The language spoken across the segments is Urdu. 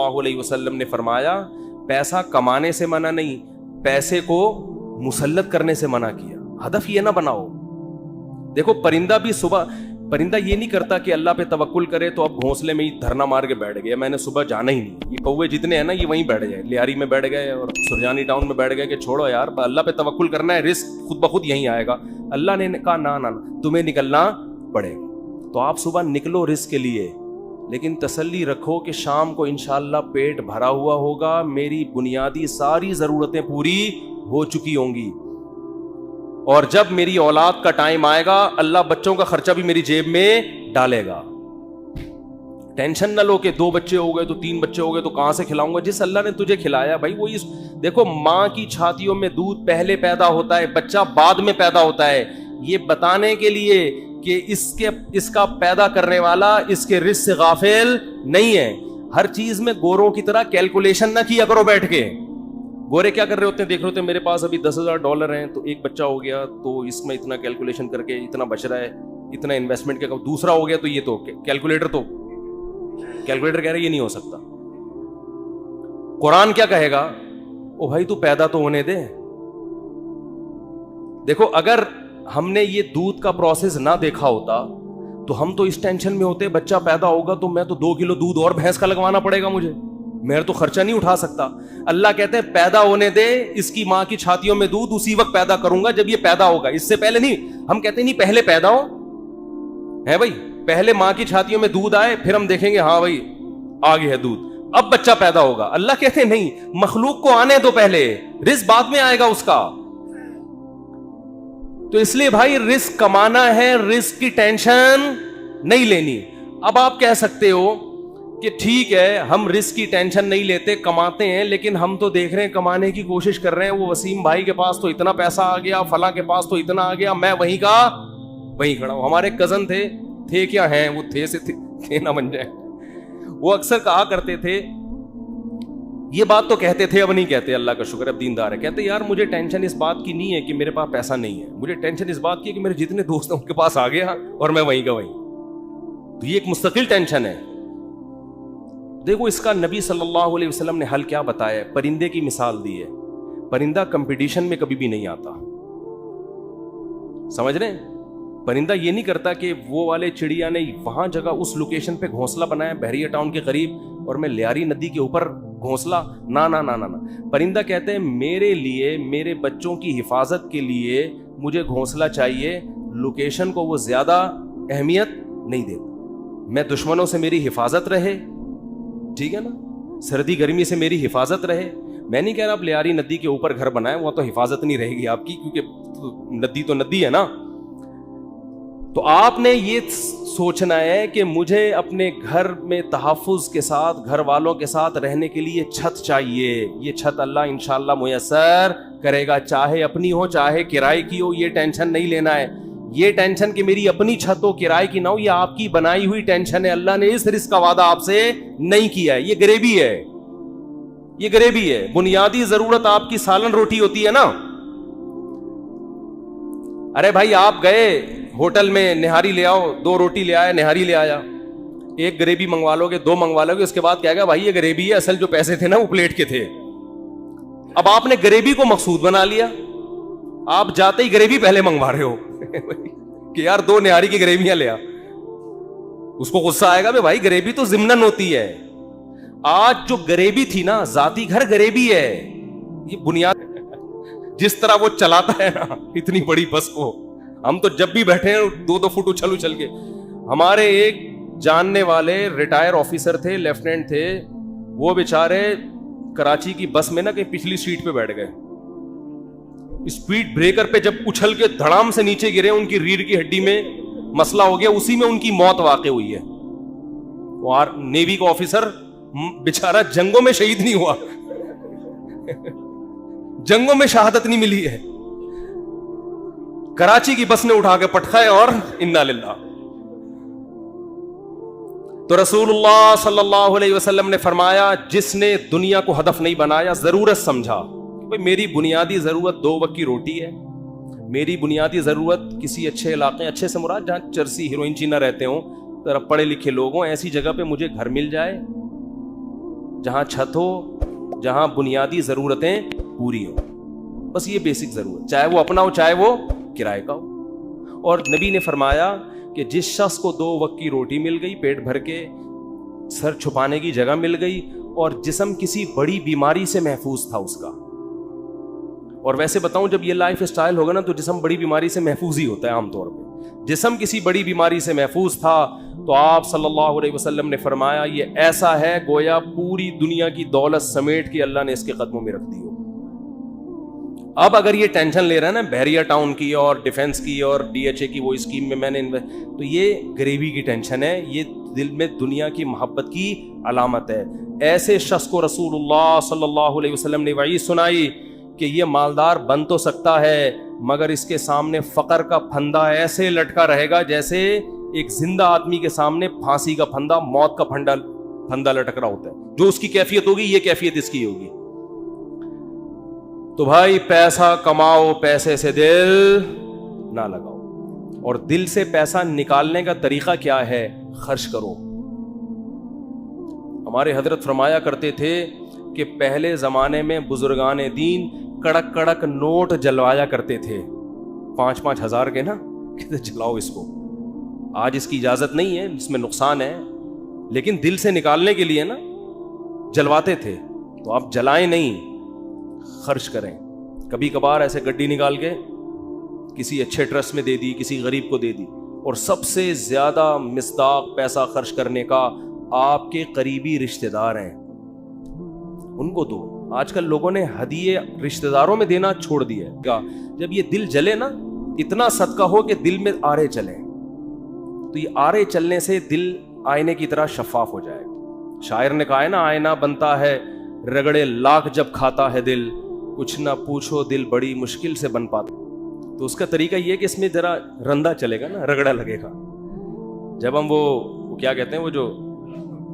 اللہ علیہ وسلم نے فرمایا پیسہ کمانے سے منع نہیں, پیسے کو مسلط کرنے سے منع کیا. ہدف یہ نہ بناؤ. دیکھو پرندہ بھی صبح, پرندہ یہ نہیں کرتا کہ اللہ پہ توکل کرے تو اب گھونسلے میں ہی دھرنا مار کے بیٹھ گیا, میں نے صبح جانا ہی نہیں. یہ کوے جتنے ہیں نا یہ وہیں بیٹھ گئے, لیاری میں بیٹھ گئے اور سرجانی ٹاؤن میں بیٹھ گئے کہ چھوڑو یار اللہ پہ توکل کرنا ہے, رزق خود بخود یہیں آئے گا. اللہ نے کہا نہ تمہیں نکلنا پڑے گا. تو آپ صبح نکلو رزق کے لیے, لیکن تسلی رکھو کہ شام کو انشاءاللہ پیٹ بھرا ہوا ہوگا, میری بنیادی ساری ضرورتیں پوری ہو چکی ہوں گی, اور جب میری اولاد کا ٹائم آئے گا اللہ بچوں کا خرچہ بھی میری جیب میں ڈالے گا. ٹینشن نہ لو کہ 2 بچے ہو گئے تو 3 بچے ہو گئے تو کہاں سے کھلاؤں گا. جس اللہ نے تجھے کھلایا بھائی وہی. دیکھو ماں کی چھاتیوں میں دودھ پہلے پیدا ہوتا ہے, بچہ بعد میں پیدا ہوتا ہے, یہ بتانے کے لیے کہ اس کا پیدا کرنے والا اس کے رزق سے غافل نہیں ہے. ہر چیز میں گوروں کی طرح کیلکولیشن نہ کیا کرو بیٹھ کے. گورے کیا کر رہے ہوتے ہیں, دیکھ رہے ہوتے ہیں میرے پاس ابھی $10,000 ہیں تو ایک بچہ ہو گیا تو اس میں اتنا کیلکولیشن کر کے اتنا بچ رہا ہے, اتنا انویسٹمنٹ کیا, دوسرا ہو گیا تو یہ تو کیلکولیٹر کہہ رہے یہ نہیں ہو سکتا. قرآن کیا کہے گا, او بھائی تو پیدا تو ہونے دے. دیکھو اگر ہم نے یہ دودھ کا پروسیس نہ دیکھا ہوتا تو ہم تو اس ٹینشن میں ہوتے بچہ پیدا ہوگا تو میں تو 2 کلو دودھ اور بھینس کا لگوانا پڑے گا مجھے, میں تو خرچہ نہیں اٹھا سکتا. اللہ کہتے ہیں پیدا ہونے دے, اس کی ماں کی چھاتیوں میں دودھ اسی وقت پیدا کروں گا جب یہ پیدا ہوگا, اس سے پہلے نہیں. ہم کہتے ہیں نہیں پہلے پیدا ہو ہے بھائی, پہلے ماں کی چھاتیوں میں دودھ آئے پھر ہم دیکھیں گے ہاں بھائی آگے ہے دودھ, اب بچہ پیدا ہوگا. اللہ کہتے ہیں نہیں, مخلوق کو آنے دو پہلے, رزق بعد میں آئے گا اس کا. تو اس لیے بھائی رزق کمانا ہے, رزق کی ٹینشن نہیں لینی. اب آپ کہہ سکتے ہو کہ ٹھیک ہے ہم رزق کی ٹینشن نہیں لیتے, کماتے ہیں, لیکن ہم تو دیکھ رہے ہیں کمانے کی کوشش کر رہے ہیں, وہ وسیم بھائی کے پاس تو اتنا پیسہ آ گیا, فلاں کے پاس تو اتنا آ گیا, میں وہیں کا وہیں کھڑا ہوں. ہمارے کزن تھے کیا ہیں, وہ تھے سے تھے نہ بن جائے. وہ اکثر کہا کرتے تھے, یہ بات تو کہتے تھے اب نہیں کہتے, اللہ کا شکر اب دیندار ہے, کہتے یار مجھے ٹینشن اس بات کی نہیں ہے کہ میرے پاس پیسہ نہیں ہے, مجھے ٹینشن اس بات کی ہے کہ میرے جتنے دوست ہیں ان کے پاس آ گیا اور میں وہیں کا وہیں. تو یہ ایک مستقل ٹینشن ہے. دیکھو اس کا نبی صلی اللہ علیہ وسلم نے حل کیا بتایا ہے, پرندے کی مثال دی ہے. پرندہ کمپٹیشن میں کبھی بھی نہیں آتا, سمجھ رہے ہیں. پرندہ یہ نہیں کرتا کہ وہ والے چڑیا نے وہاں جگہ اس لوکیشن پہ گھونسلہ بنایا بحریہ ٹاؤن کے قریب اور میں لیاری ندی کے اوپر گھونسلہ, نہ. پرندہ کہتے ہیں میرے لیے, میرے بچوں کی حفاظت کے لیے مجھے گھونسلہ چاہیے, لوکیشن کو وہ زیادہ اہمیت نہیں دیتا. میں دشمنوں سے میری حفاظت رہے, ٹھیک ہے نا, سردی گرمی سے میری حفاظت رہے. میں نہیں کہہ رہا آپ لیاری ندی کے اوپر گھر بنائیں, وہ تو حفاظت نہیں رہے گی آپ کی, کیونکہ ندی تو ندی ہے نا. تو آپ نے یہ سوچنا ہے کہ مجھے اپنے گھر میں تحفظ کے ساتھ, گھر والوں کے ساتھ رہنے کے لیے چھت چاہیے. یہ چھت اللہ انشاءاللہ میسر کرے گا, چاہے اپنی ہو چاہے کرائے کی ہو, یہ ٹینشن نہیں لینا ہے. یہ ٹینشن کہ میری اپنی چھت ہو کرائے کی نہ ہو, یہ آپ کی بنائی ہوئی ٹینشن ہے. اللہ نے اس رزق کا وعدہ آپ سے نہیں کیا ہے, یہ غریبی ہے, یہ غریبی ہے. بنیادی ضرورت آپ کی سالن روٹی ہوتی ہے نا. ارے بھائی آپ گئے ہوٹل میں, نہاری لے آؤ, 2 روٹی لے آیا, نہاری لے آیا, ایک غریبی منگوا لو گے, 2 منگوا لو گے, اس کے بعد کہے گا بھائی یہ غریبی ہے, اصل جو پیسے تھے نا وہ پلیٹ کے تھے. اب آپ نے غریبی کو مقصود بنا لیا, آپ جاتے ہی غریبی پہلے منگوا رہے ہو کہ یار 2 نہاری کی غریبیاں لے آ. اس کو غصہ آئے گا بھائی غریبی تو ضمناً ہوتی ہے. آج جو غریبی تھی نا, ذاتی گھر غریبی ہے, یہ بنیاد. جس طرح وہ چلاتا ہے نا اتنی بڑی بس کو, ہم تو جب بھی بیٹھے ہیں 2 فٹ اچھل کے. ہمارے ایک جاننے والے ریٹائر آفیسر تھے, لیفٹیننٹ تھے, وہ بیچارے کراچی کی بس میں نا کہ پچھلی سیٹ پہ بیٹھ گئے, اسپیڈ بریکر پہ جب اچھل کے دھڑام سے نیچے گرے, ان کی ریڑھ کی ہڈی میں مسئلہ ہو گیا, اسی میں ان کی موت واقع ہوئی ہے. اور نیوی کا آفیسر بیچارہ جنگوں میں شہید نہیں ہوا جنگوں میں شہادت نہیں ملی ہے, کراچی کی بس نے اٹھا کے پٹخائے اور انا للہ. تو رسول اللہ صلی اللہ علیہ وسلم نے فرمایا جس نے دنیا کو ہدف نہیں بنایا, ضرورت سمجھا کہ میری بنیادی ضرورت 2 وقت کی روٹی ہے, میری بنیادی ضرورت کسی اچھے علاقے, اچھے سے مراد جہاں چرسی ہیروئن چی نہ رہتے ہوں, ذرا پڑھے لکھے لوگ ہوں, ایسی جگہ پہ مجھے گھر مل جائے, جہاں چھت ہو, جہاں بنیادی ضرورتیں پوری ہوں, بس یہ بیسک ضرورت, چاہے وہ اپنا ہو چاہے وہ کرائے کا ہو. اور نبی نے فرمایا کہ جس شخص کو 2 وقت کی روٹی مل گئی, پیٹ بھر کے, سر چھپانے کی جگہ مل گئی, اور جسم کسی بڑی بیماری سے محفوظ تھا اس کا. اور ویسے بتاؤں, جب یہ لائف اسٹائل ہوگا نا تو جسم بڑی بیماری سے محفوظ ہی ہوتا ہے عام طور پہ. جسم کسی بڑی بیماری سے محفوظ تھا تو آپ صلی اللہ علیہ وسلم نے فرمایا یہ ایسا ہے گویا پوری دنیا کی دولت سمیٹ کے اللہ نے اس کے قدموں میں رکھ دی ہو. اب اگر یہ ٹینشن لے رہا ہے نا بحریہ ٹاؤن کی اور ڈیفنس کی اور DHA کی وہ اسکیم میں نے تو یہ غریبی کی ٹینشن ہے, یہ دل میں دنیا کی محبت کی علامت ہے. ایسے شخص کو رسول اللہ صلی اللہ علیہ وسلم نے وعید سنائی کہ یہ مالدار بن تو سکتا ہے مگر اس کے سامنے فقر کا پھندا ایسے لٹکا رہے گا جیسے ایک زندہ آدمی کے سامنے پھانسی کا پھندا, موت کا پھندا لٹک رہا ہوتا ہے. جو اس کی کیفیت ہوگی یہ کیفیت اس کی ہوگی. تو بھائی پیسہ کماؤ, پیسے سے دل نہ لگاؤ. اور دل سے پیسہ نکالنے کا طریقہ کیا ہے؟ خرچ کرو. ہمارے حضرت فرمایا کرتے تھے کہ پہلے زمانے میں بزرگان دین کڑک کڑک نوٹ جلوایا کرتے تھے, 5-5 ہزار کے نا, کہتے جلاؤ اس کو. آج اس کی اجازت نہیں ہے, اس میں نقصان ہے, لیکن دل سے نکالنے کے لیے نا جلواتے تھے. تو آپ جلائیں نہیں, خرچ کریں. کبھی کبھار ایسے گڈی نکال کے کسی اچھے ٹرسٹ میں دے دی, کسی غریب کو دے دی. اور سب سے زیادہ مصداق پیسہ خرچ کرنے کا آپ کے قریبی رشتہ دار ہیں, ان کو دو. آج کل لوگوں نے ہدیے رشتہ داروں میں دینا چھوڑ دیا ہے. جب یہ دل جلے نا, اتنا صدقہ ہو کہ دل میں آرے چلیں, تو یہ آرے چلنے سے دل آئینے کی طرح شفاف ہو جائے. شاعر نے کہا ہے نا, آئینہ بنتا ہے رگڑے لاکھ جب کھاتا ہے دل, کچھ نہ پوچھو دل بڑی مشکل سے بن پاتا. تو اس کا طریقہ یہ کہ اس میں ذرا رندا چلے گا نا, رگڑا لگے گا. جب ہم وہ کیا کہتے ہیں, وہ جو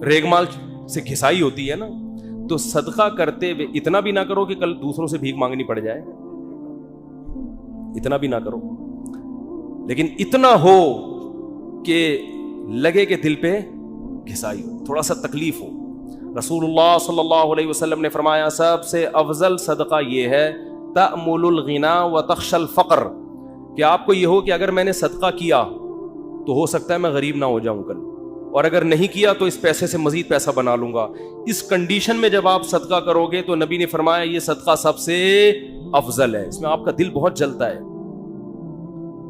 ریگمال سے گھسائی ہوتی ہے نا, تو صدقہ کرتے ہوئے اتنا بھی نہ کرو کہ کل دوسروں سے بھیک مانگنی پڑ جائے, اتنا بھی نہ کرو, لیکن اتنا ہو کہ لگے کہ دل پہ گھسائی ہو, تھوڑا سا تکلیف ہو. رسول اللہ صلی اللہ علیہ وسلم نے فرمایا سب سے افضل صدقہ یہ ہے تأمل الغنا وتخشى الفقر, کہ آپ کو یہ ہو کہ اگر میں نے صدقہ کیا تو ہو سکتا ہے میں غریب نہ ہو جاؤں کل, اور اگر نہیں کیا تو اس پیسے سے مزید پیسہ بنا لوں گا. اس کنڈیشن میں جب آپ صدقہ کرو گے تو نبی نے فرمایا یہ صدقہ سب سے افضل ہے. اس میں آپ کا دل بہت جلتا ہے,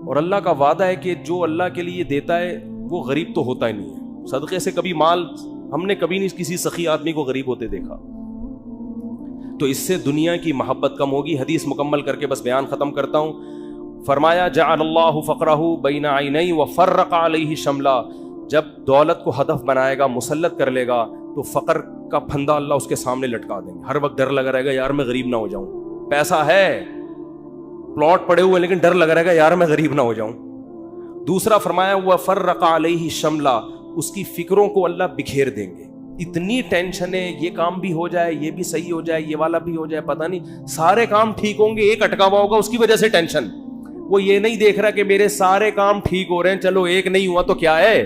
اور اللہ کا وعدہ ہے کہ جو اللہ کے لیے دیتا ہے وہ غریب تو ہوتا ہی نہیں ہے. صدقے سے کبھی مال ہم نے کبھی نہیں کسی سخی آدمی کو غریب ہوتے دیکھا. تو اس سے دنیا کی محبت کم ہوگی. حدیث مکمل کر کے بس بیان ختم کرتا ہوں. فرمایا جعل اللہ فقرہ بین عینی وفرق علیہ شملا, جب دولت کو ہدف بنائے گا, مسلط کر لے گا, تو فقر کا پھندا اللہ اس کے سامنے لٹکا دیں گے. ہر وقت ڈر لگا رہے گا یار میں غریب نہ ہو جاؤں. پیسہ ہے, پلاٹ پڑے ہوئے, لیکن ڈر لگا رہے گا یار میں غریب نہ ہو جاؤں. دوسرا فرمایا وفرق علیہ شملا, اس کی فکروں کو اللہ بکھیر دیں گے. اتنی ٹینشن ہے, یہ کام بھی ہو جائے, یہ بھی صحیح ہو جائے, یہ والا بھی ہو جائے, پتہ نہیں سارے کام ٹھیک ہوں گے, ایک اٹکا ہوا ہوگا اس کی وجہ سے ٹینشن. وہ یہ نہیں دیکھ رہا کہ میرے سارے کام ٹھیک ہو رہے ہیں, چلو ایک نہیں ہوا تو کیا ہے.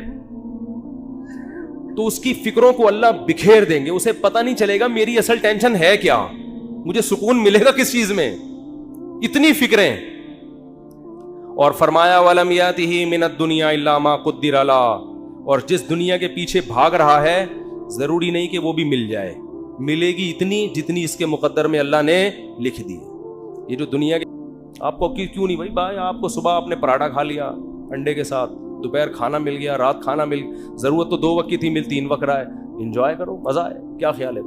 تو اس کی فکروں کو اللہ بکھیر دیں گے, اسے پتہ نہیں چلے گا میری اصل ٹینشن ہے کیا, مجھے سکون ملے گا کس چیز میں, اتنی فکریں. اور فرمایا وَلَمْ يَأْتِهِ مِنَ الدُّنْيَا إِلَّا مَا قُدِّرَ لَهُ, اور جس دنیا کے پیچھے بھاگ رہا ہے ضروری نہیں کہ وہ بھی مل جائے, ملے گی اتنی جتنی اس کے مقدر میں اللہ نے لکھ دی. یہ جو دنیا کے آپ کو کیوں نہیں بھائی آپ کو صبح آپ نے پراٹھا کھا لیا انڈے کے ساتھ, دوپہر کھانا مل گیا, رات کھانا مل, ضرورت تو 2 وقت کی تھی, مل 3 وقت رہا ہے, انجوائے کرو, مزہ ہے, کیا خیال ہے.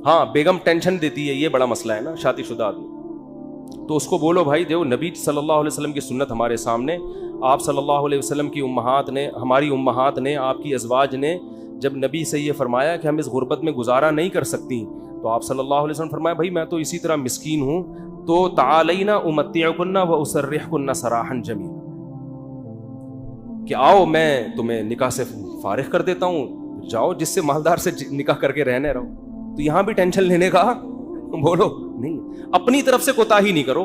ہاں بیگم ٹینشن دیتی ہے, یہ بڑا مسئلہ ہے نا شادی شدہ آدمی, تو اس کو بولو بھائی دیکھو نبی صلی اللہ علیہ وسلم کی سنت ہمارے سامنے, آپ صلی اللہ علیہ وسلم کی امہات نے, ہماری امہات نے, آپ کی ازواج نے جب نبی سے یہ فرمایا کہ ہم اس غربت میں گزارا نہیں کر سکتی, تو آپ صلی اللہ علیہ وسلم فرمایا بھائی میں تو اسی طرح مسکین ہوں, تو تعالینا امتعکن و اسرحکن سراحا جمیلا, کہ آؤ میں تمہیں نکاح سے فارغ کر دیتا ہوں, جاؤ جس سے مالدار سے نکاح کر کے رہنے رہو. تو یہاں بھی ٹینشن لینے کا بولو نہیں, اپنی طرف سے کوتاہی نہیں کرو.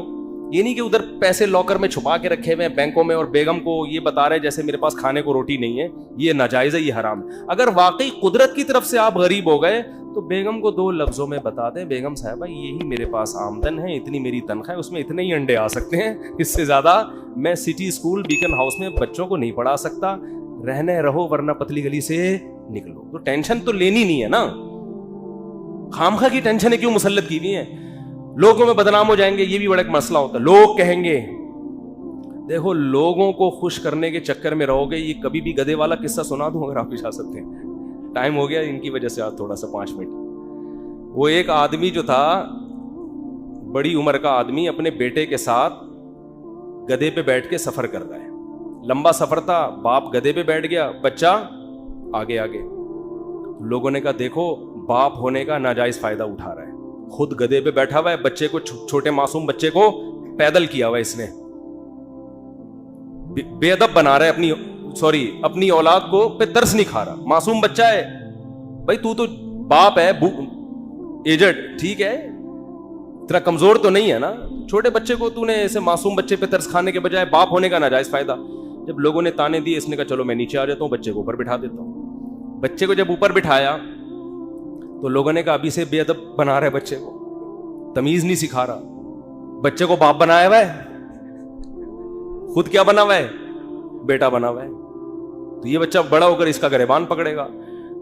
یہ نہیں کہ ادھر پیسے لاکر میں چھپا کے رکھے ہوئے ہیں بینکوں میں اور بیگم کو یہ بتا رہے جیسے میرے پاس کھانے کو روٹی نہیں ہے. یہ ناجائز ہے, یہ حرام. اگر واقعی قدرت کی طرف سے آپ غریب ہو گئے تو بیگم کو 2 لفظوں میں بتا دیں, بیگم صاحبہ یہی میرے پاس آمدن ہے, اتنی میری تنخواہ ہے, اس میں اتنے ہی انڈے آ سکتے ہیں, اس سے زیادہ میں سٹی اسکول بیکن ہاؤس میں بچوں کو نہیں پڑھا سکتا, رہنے رہو ورنہ پتلی گلی سے نکلو. تو ٹینشن تو لینی نہیں ہے نا, خامخواہ کی ٹینشنیں کیوں مسلط کی ہوئی ہیں؟ لوگوں میں بدنام ہو جائیں گے, یہ بھی بڑا ایک مسئلہ ہوتا ہے. لوگ کہیں گے, دیکھو لوگوں کو خوش کرنے کے چکر میں رہو گے. یہ کبھی بھی گدھے والا قصہ سنا دوں اگر آپ بھی چاہ سکتے ہیں, ٹائم ہو گیا ان کی وجہ سے آج تھوڑا سا 5 منٹ. وہ ایک آدمی جو تھا, بڑی عمر کا آدمی, اپنے بیٹے کے ساتھ گدھے پہ بیٹھ کے سفر کر رہا ہے. لمبا سفر تھا, باپ گدھے پہ بیٹھ گیا, بچہ آگے آگے. لوگوں نے کہا دیکھو باپ ہونے کا ناجائز فائدہ اٹھا رہا ہے, خود گدھے پہ بیٹھا ہوا ہے, بچے کو, چھوٹے معصوم بچے کو پیدل کیا ہوا ہے, اس نے بے ادب بنا رہا ہے, اپنی اولاد کو پہ ترس نہیں کھا رہا. معصوم بچہ ہے بھائی, تو باپ ہے, ایجڈ, ٹھیک ہے, تیرا کمزور تو نہیں ہے نا, چھوٹے بچے کو تو نے ایسے معصوم بچے پہ ترس کھانے کے بجائے باپ ہونے کا ناجائز فائدہ. جب لوگوں نے تانے دیے, اس نے کہا چلو میں نیچے آ جاتا ہوں, بچے کو اوپر بٹھا دیتا ہوں. بچے کو جب اوپر بٹھایا تو لوگوں نے کہا ابھی سے بے ادب بنا رہے بچے کو, تمیز نہیں سکھا رہا, بچے کو باپ بنایا ہوا ہے, خود کیا بنا ہوا ہے, بیٹا بنا ہوا ہے. تو یہ بچہ بڑا ہو کر اس کا گریبان پکڑے گا.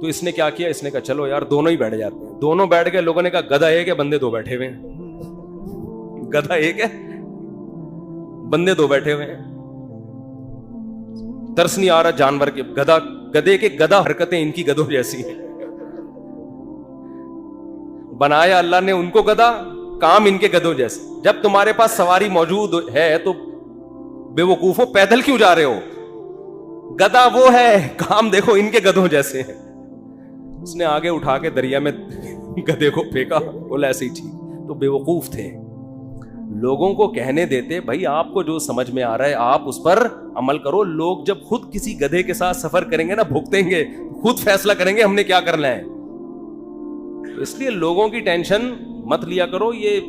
تو اس نے کیا کیا, اس نے کہا چلو یار دونوں ہی بیٹھ جاتے ہیں. دونوں بیٹھ گئے. لوگوں نے کہا گدھا ایک ہے, بندے 2 بیٹھے ہوئے ہیں. گدھا ایک ہے, بندے 2 بیٹھے ہوئے ہیں. ترس نہیں آ رہا جانور کے, گدھے کے گدھا حرکتیں ان کی گدھوں جیسی ہیں. بنایا اللہ نے ان کو گدھا, کام ان کے گدھوں جیسے. جب تمہارے پاس سواری موجود ہے تو بے وقوفو پیدل کیوں جا رہے ہو؟ گدھا وہ ہے, کام دیکھو ان کے گدھوں جیسے ہیں. اس نے آگے اٹھا کے دریا میں گدھے کو پھینکا, بولا ایسے ہی ٹھیک. تو بے وقوف تھے. لوگوں کو کہنے دیتے بھائی آپ کو جو سمجھ میں آ رہا ہے آپ اس پر عمل کرو. لوگ جب خود کسی گدھے کے ساتھ سفر کریں گے نا, بھگتیں گے, خود فیصلہ کریں گے ہم نے کیا کرنا ہے. اس لیے لوگوں کی ٹینشن مت لیا کرو. یہ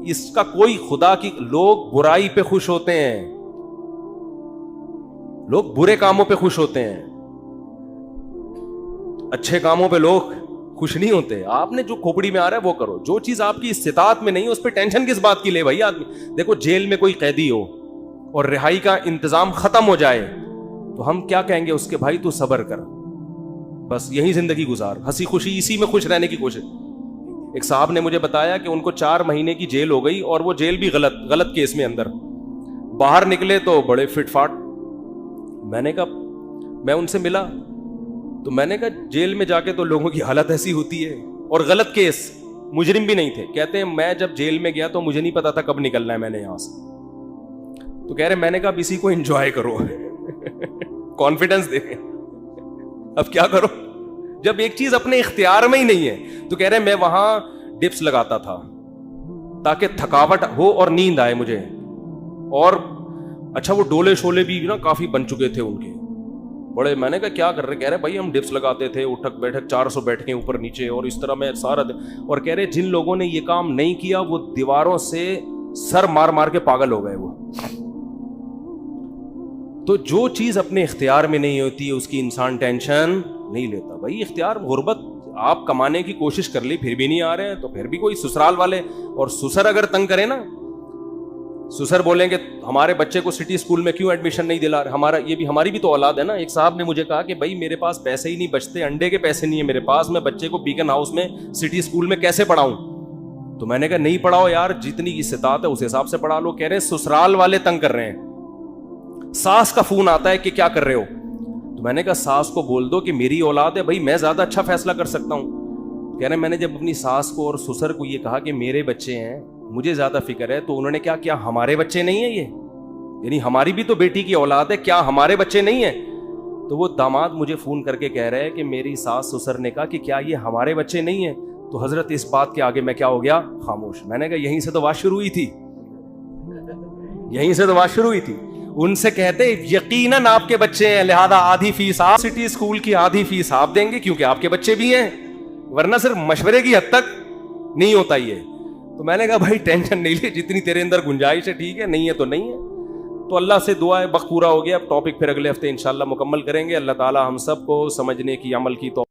اس کا کوئی خدا کی, لوگ برائی پہ خوش ہوتے ہیں, لوگ برے کاموں پہ خوش ہوتے ہیں, اچھے کاموں پہ لوگ خوش نہیں ہوتے. آپ نے جو کھوپڑی میں آ رہا ہے وہ کرو. جو چیز آپ کی استطاعت میں نہیں ہے اس پہ ٹینشن کس بات کی لے بھائی آدمی. دیکھو جیل میں کوئی قیدی ہو اور رہائی کا انتظام ختم ہو جائے تو ہم کیا کہیں گے اس کے, بھائی تو صبر کر, بس یہی زندگی گزار, ہنسی خوشی اسی میں خوش رہنے کی کوشش. ایک صاحب نے مجھے بتایا کہ ان کو 4 مہینے کی جیل ہو گئی, اور وہ جیل بھی غلط کیس میں اندر. باہر نکلے تو بڑے فٹ فاٹ. میں نے کہا, میں ان سے ملا تو میں نے کہا جیل میں جا کے تو لوگوں کی حالت ایسی ہوتی ہے, اور غلط کیس, مجرم بھی نہیں تھے. کہتے ہیں میں جب جیل میں گیا تو مجھے نہیں پتا تھا کب نکلنا ہے میں نے یہاں سے. تو کہہ رہے میں نے کہا اسی کو انجوائے کرو, کانفیڈنس دے. اب کیا کرو جب ایک چیز اپنے اختیار میں ہی نہیں ہے. تو کہہ رہے میں وہاں ڈپس لگاتا تھا تاکہ تھکاوٹ ہو اور نیند آئے مجھے. اور اچھا وہ ڈولے شولے بھی نا کافی بن چکے تھے ان کے بڑے. میں نے کہا کیا کر رہے؟ کہہ رہے بھائی ہم ڈپس لگاتے تھے, اٹھک بیٹھک 400 بیٹھیں اوپر نیچے, اور اس طرح میں سارا. اور کہہ رہے جن لوگوں نے یہ کام نہیں کیا وہ دیواروں سے سر مار مار کے پاگل ہو گئے. وہ تو جو چیز اپنے اختیار میں نہیں ہوتی اس کی انسان ٹینشن نہیں لیتا. بھائی اختیار, غربت, آپ کمانے کی کوشش کر لی پھر بھی نہیں آ رہے ہیں تو پھر بھی کوئی سسرال والے, اور سسر اگر تنگ کرے نا, سسر بولیں گے ہمارے بچے کو سٹی اسکول میں کیوں ایڈمیشن نہیں دلا رہے, ہمارا یہ بھی, ہماری بھی تو اولاد ہے نا. ایک صاحب نے مجھے کہا کہ بھائی میرے پاس پیسے ہی نہیں بچتے, انڈے کے پیسے نہیں ہے میرے پاس, میں بچے کو بیکن ہاؤس میں سٹی اسکول میں کیسے پڑھاؤں. تو میں نے کہا نہیں پڑھاؤ یار, جتنی استطاعت ہے اس حساب سے پڑھا لو. کہہ رہے سسرال والے تنگ کر رہے ہیں, ساس کا فون آتا ہے کہ کیا کر رہے ہو. تو میں نے کہا ساس کو بول دو کہ میری اولاد ہے بھائی, میں زیادہ اچھا فیصلہ کر سکتا ہوں. کہہ رہے میں نے جب اپنی ساس کو اور سسر کو یہ کہا کہ میرے بچے ہیں, مجھے زیادہ فکر ہے, تو انہوں نے کیا ہمارے بچے نہیں ہیں یہ, یعنی ہماری بھی تو بیٹی کی اولاد ہے, کیا ہمارے بچے نہیں ہیں. تو وہ داماد مجھے فون کر کے کہہ رہے ہیں کہ میری ساس سسر نے کہا کہ کیا یہ ہمارے بچے نہیں ہیں. تو حضرت اس بات کے آگے میں کیا ہو گیا, خاموش. میں نے کہا یہیں سے تو بات شروع ہوئی تھی, یہیں سے تو بات شروع ہوئی تھی. ان سے کہتے یقیناً آپ کے بچے ہیں, لہذا آدھی فیس آپ, سٹی اسکول کی آدھی فیس آپ دیں گے کیونکہ آپ کے بچے بھی ہیں, ورنہ صرف مشورے کی حد تک نہیں ہوتا یہ. تو میں نے کہا بھائی ٹینشن نہیں لے, جتنی تیرے اندر گنجائش ہے ٹھیک ہے, نہیں ہے تو نہیں ہے. تو اللہ سے دعا ہے, وقت پورا ہو گیا, اب ٹاپک پھر اگلے ہفتے انشاءاللہ مکمل کریں گے. اللہ تعالی ہم سب کو سمجھنے کی, عمل کی توفیق